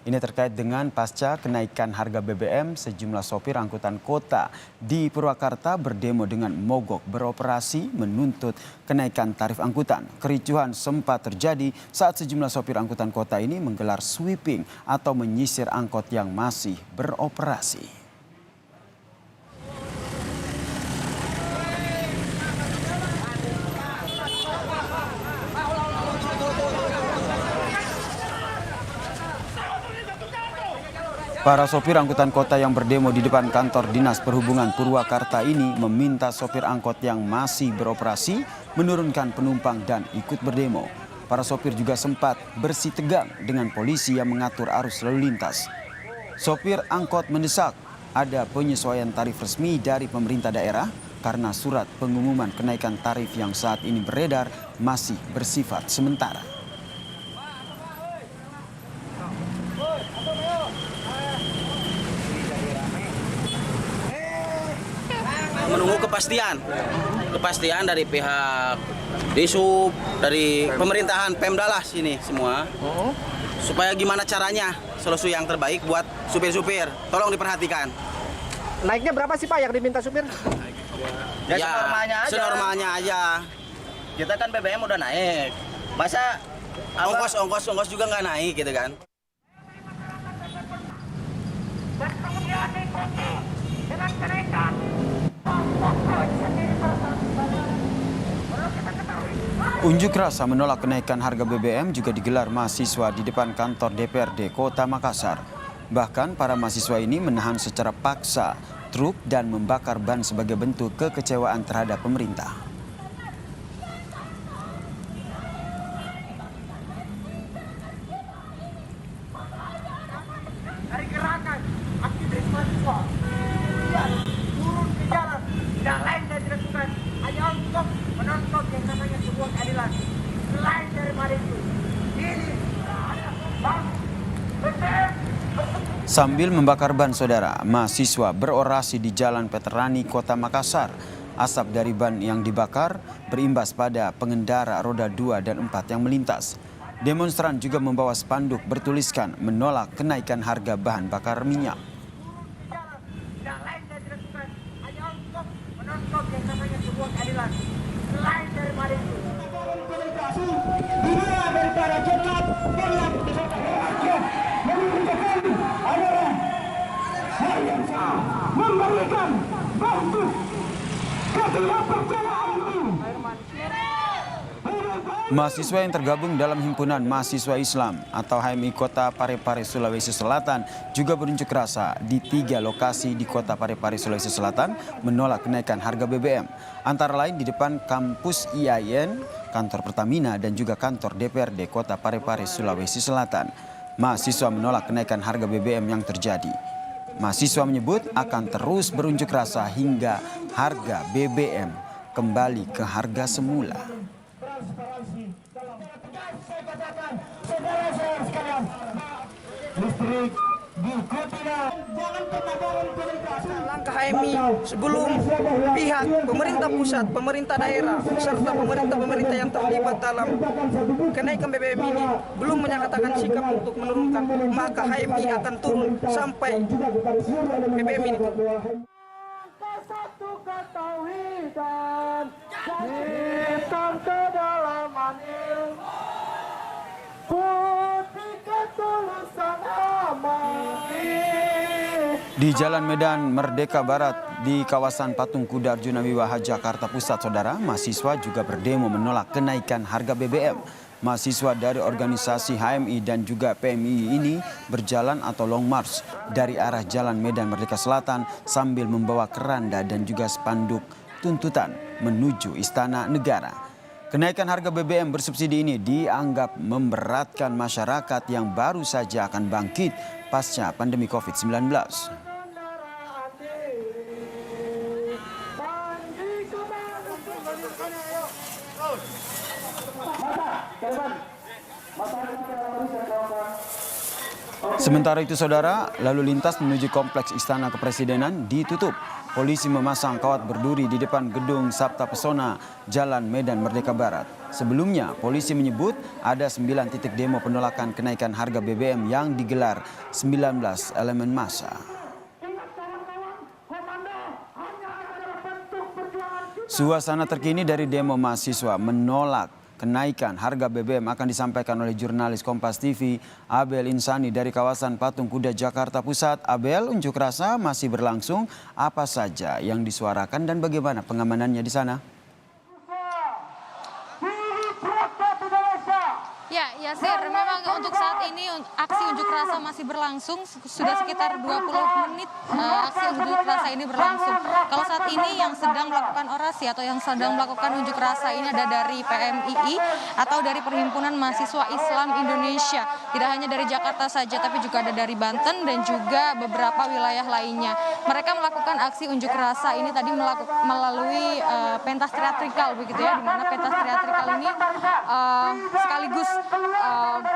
Ini terkait dengan pasca kenaikan harga BBM, sejumlah sopir angkutan kota di Purwakarta berdemo dengan mogok beroperasi menuntut kenaikan tarif angkutan. Kericuhan sempat terjadi saat sejumlah sopir angkutan kota ini menggelar sweeping atau menyisir angkot yang masih beroperasi. Para sopir angkutan kota yang berdemo di depan kantor Dinas Perhubungan Purwakarta ini meminta sopir angkot yang masih beroperasi menurunkan penumpang dan ikut berdemo. Para sopir juga sempat bersitegang dengan polisi yang mengatur arus lalu lintas. Sopir angkot mendesak ada penyesuaian tarif resmi dari pemerintah daerah karena surat pengumuman kenaikan tarif yang saat ini beredar masih bersifat sementara. Menunggu kepastian dari pihak Disub, dari pemerintahan Pemda lah sini semua, supaya gimana caranya solusi yang terbaik buat supir-supir. Tolong diperhatikan. Naiknya berapa sih Pak yang diminta supir? Ya senormalnya aja. Kita kan BBM udah naik, masa ongkos juga nggak naik gitu kan. Unjuk rasa menolak kenaikan harga BBM juga digelar mahasiswa di depan kantor DPRD Kota Makassar. Bahkan para mahasiswa ini menahan secara paksa truk dan membakar ban sebagai bentuk kekecewaan terhadap pemerintah. Dari gerakan aktivis mahasiswa turun ke jalan, tidak lain dan dilakukan hanya untuk menuntut yang namanya sebuah keadilan. Selain daripada itu, ini sambil membakar ban, saudara, mahasiswa berorasi di Jalan Veterani Kota Makassar. Asap dari ban yang dibakar berimbas pada pengendara roda 2 dan 4 yang melintas. Demonstran juga membawa spanduk bertuliskan menolak kenaikan harga bahan bakar minyak. tidak lain dan dilakukan hanya untuk menuntut yang namanya sebuah keadilan. Selain daripada itu, memberikan bentuk ketidakpercayaan itu. Mahasiswa yang tergabung dalam Himpunan Mahasiswa Islam atau HMI Kota Parepare, Sulawesi Selatan juga berunjuk rasa di 3 lokasi di Kota Parepare, Sulawesi Selatan menolak kenaikan harga BBM. Antara lain di depan kampus IAIN, kantor Pertamina dan juga kantor DPRD Kota Parepare, Sulawesi Selatan. Mahasiswa menolak kenaikan harga BBM yang terjadi. Mahasiswa menyebut akan terus berunjuk rasa hingga harga BBM kembali ke harga semula. Langkah HMI sebelum pihak pemerintah pusat, pemerintah daerah, serta pemerintah yang terlibat dalam kenaikan BBM ini belum menyatakan sikap untuk menurunkan, maka HMI akan turun sampai BBM ini turun. satu ketahui dan hitam kedalaman ilmu, putih ketulusan amani. Di Jalan Medan Merdeka Barat di kawasan Patung Kuda Arjuna Wiwaha Jakarta Pusat, saudara, mahasiswa juga berdemo menolak kenaikan harga BBM. Mahasiswa dari organisasi HMI dan juga PMI ini berjalan atau long march dari arah Jalan Medan Merdeka Selatan sambil membawa keranda dan juga spanduk tuntutan menuju Istana Negara. Kenaikan harga BBM bersubsidi ini dianggap memberatkan masyarakat yang baru saja akan bangkit pasca pandemi COVID-19. Sementara itu saudara, lalu lintas menuju kompleks Istana Kepresidenan ditutup. Polisi memasang kawat berduri di depan gedung Sabta Pesona, Jalan Medan Merdeka Barat. Sebelumnya, polisi menyebut ada 9 titik demo penolakan kenaikan harga BBM yang digelar 19 elemen massa. Suasana terkini dari demo mahasiswa menolak kenaikan harga BBM akan disampaikan oleh jurnalis Kompas TV Abel Insani dari kawasan Patung Kuda Jakarta Pusat. Abel, unjuk rasa masih berlangsung. Apa saja yang disuarakan dan bagaimana pengamanannya di sana? Ya, Yasir, memang untuk saat ini aksi unjuk rasa masih berlangsung. Sudah sekitar 20 menit aksi unjuk rasa ini berlangsung. Kalau saat ini yang sedang melakukan orasi atau yang sedang melakukan unjuk rasa ini ada dari PMII atau dari Perhimpunan Mahasiswa Islam Indonesia. Tidak hanya dari Jakarta saja, tapi juga ada dari Banten dan juga beberapa wilayah lainnya. Mereka melakukan aksi unjuk rasa ini tadi melalui pentas teatrikal begitu ya, di mana pentas teatrikal ini sekaligus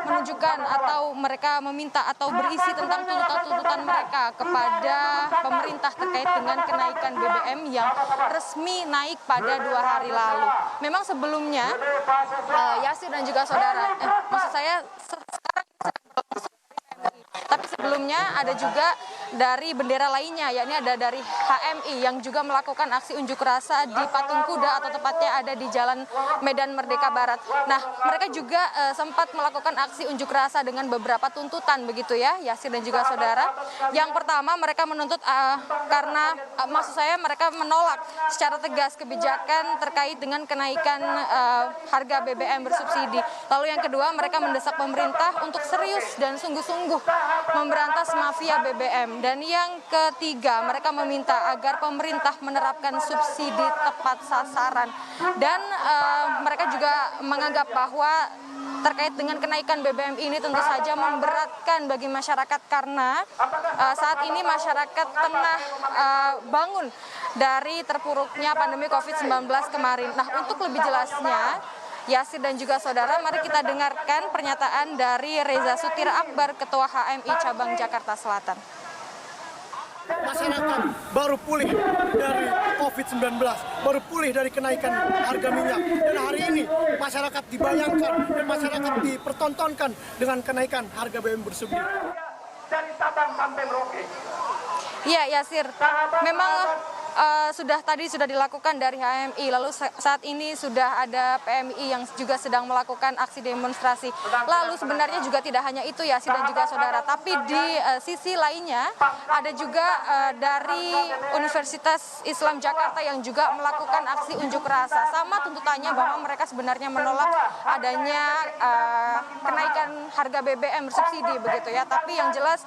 menunjukkan atau mereka meminta atau berisi tentang tuntutan-tuntutan mereka kepada pemerintah terkait dengan kenaikan BBM yang resmi naik pada 2 hari lalu. Memang sebelumnya Yasir dan juga saudara, maksud saya sekarang tapi sebelumnya ada juga dari bendera lainnya, yakni ada dari HMI yang juga melakukan aksi unjuk rasa di Patung Kuda atau tepatnya ada di Jalan Medan Merdeka Barat. Nah, mereka juga sempat melakukan aksi unjuk rasa dengan beberapa tuntutan begitu ya, Yasir dan juga saudara. Yang pertama mereka menuntut karena maksud saya mereka menolak secara tegas kebijakan terkait dengan kenaikan harga BBM bersubsidi. Lalu yang kedua mereka mendesak pemerintah untuk serius dan sungguh-sungguh memberantas mafia BBM. Dan yang ketiga, mereka meminta agar pemerintah menerapkan subsidi tepat sasaran. Dan mereka juga menganggap bahwa terkait dengan kenaikan BBM ini tentu saja memberatkan bagi masyarakat karena saat ini masyarakat tengah bangun dari terpuruknya pandemi COVID-19 kemarin. Nah, untuk lebih jelasnya, Yasir dan juga saudara, mari kita dengarkan pernyataan dari Reza Sutira Akbar, Ketua HMI Cabang Jakarta Selatan. Masyarakat baru pulih dari COVID-19, baru pulih dari kenaikan harga minyak. Dan hari ini masyarakat dibayangkan dan masyarakat dipertontonkan dengan kenaikan harga BBM bersubsidi. Dari Sabang sampai Merauke. Iya, Yasir, memang sudah dilakukan dari HMI, lalu saat ini sudah ada PMI yang juga sedang melakukan aksi demonstrasi. Lalu sebenarnya juga tidak hanya itu Yasir dan juga saudara, tapi di sisi lainnya ada juga dari Universitas Islam Jakarta yang juga melakukan aksi unjuk rasa. Sama tuntutannya bahwa mereka sebenarnya menolak adanya kenaikan harga BBM bersubsidi begitu ya. Tapi yang jelas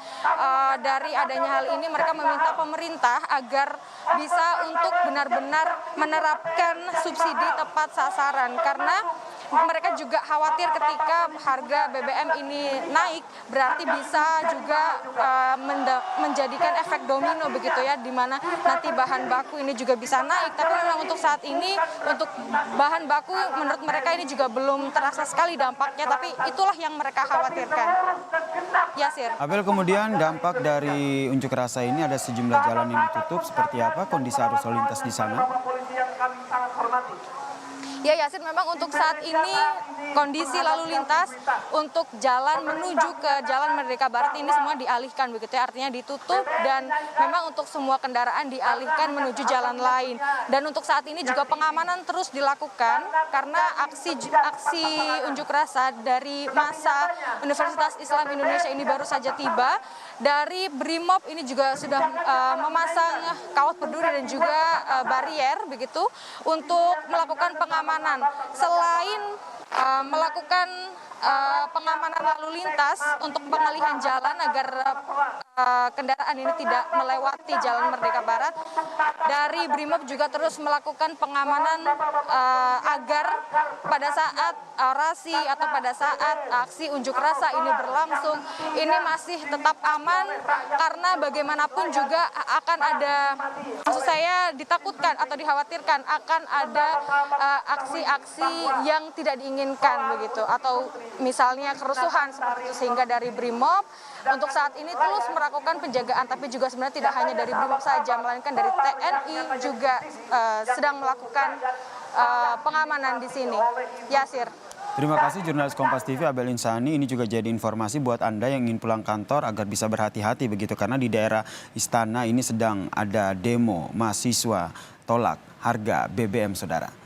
dari adanya hal ini mereka meminta pemerintah agar bisa untuk benar-benar menerapkan subsidi tepat sasaran karena mereka juga khawatir ketika harga BBM ini naik berarti bisa juga menjadikan efek domino begitu ya, di mana nanti bahan baku ini juga bisa naik. Tapi memang untuk saat ini untuk bahan baku menurut mereka ini juga belum terasa sekali dampaknya, tapi itulah yang mereka khawatirkan. Yasir. Abel, kemudian dampak dari unjuk rasa ini ada sejumlah jalan yang ditutup, seperti apa kondisi arus lalu lintas di sana? Ya Yasir, memang untuk saat ini kondisi lalu lintas untuk jalan menuju ke Jalan Merdeka Barat ini semua dialihkan begitu ya, artinya ditutup dan memang untuk semua kendaraan dialihkan menuju jalan lain. Dan untuk saat ini juga pengamanan terus dilakukan karena aksi unjuk rasa dari massa Universitas Islam Indonesia ini baru saja tiba. Dari Brimob ini juga sudah memasang kawat berduri dan juga barier begitu untuk melakukan pengamanan. Selain melakukan pengamanan lalu lintas untuk pengalihan jalan agar kendaraan ini tidak melewati Jalan Merdeka Barat, dari Brimob juga terus melakukan pengamanan agar pada saat orasi atau pada saat aksi unjuk rasa ini berlangsung ini masih tetap aman karena bagaimanapun juga akan ada, maksud saya ditakutkan atau dikhawatirkan akan ada aksi-aksi yang tidak diinginkan begitu atau misalnya kerusuhan seperti itu, sehingga dari Brimob untuk saat ini terus melakukan penjagaan, tapi juga sebenarnya tidak hanya dari Brimob saja, melainkan dari TNI juga sedang melakukan pengamanan di sini. Yasir. Terima kasih jurnalis Kompas TV Abel Insani. Ini juga jadi informasi buat Anda yang ingin pulang kantor agar bisa berhati-hati begitu, karena di daerah Istana ini sedang ada demo mahasiswa tolak harga BBM, saudara.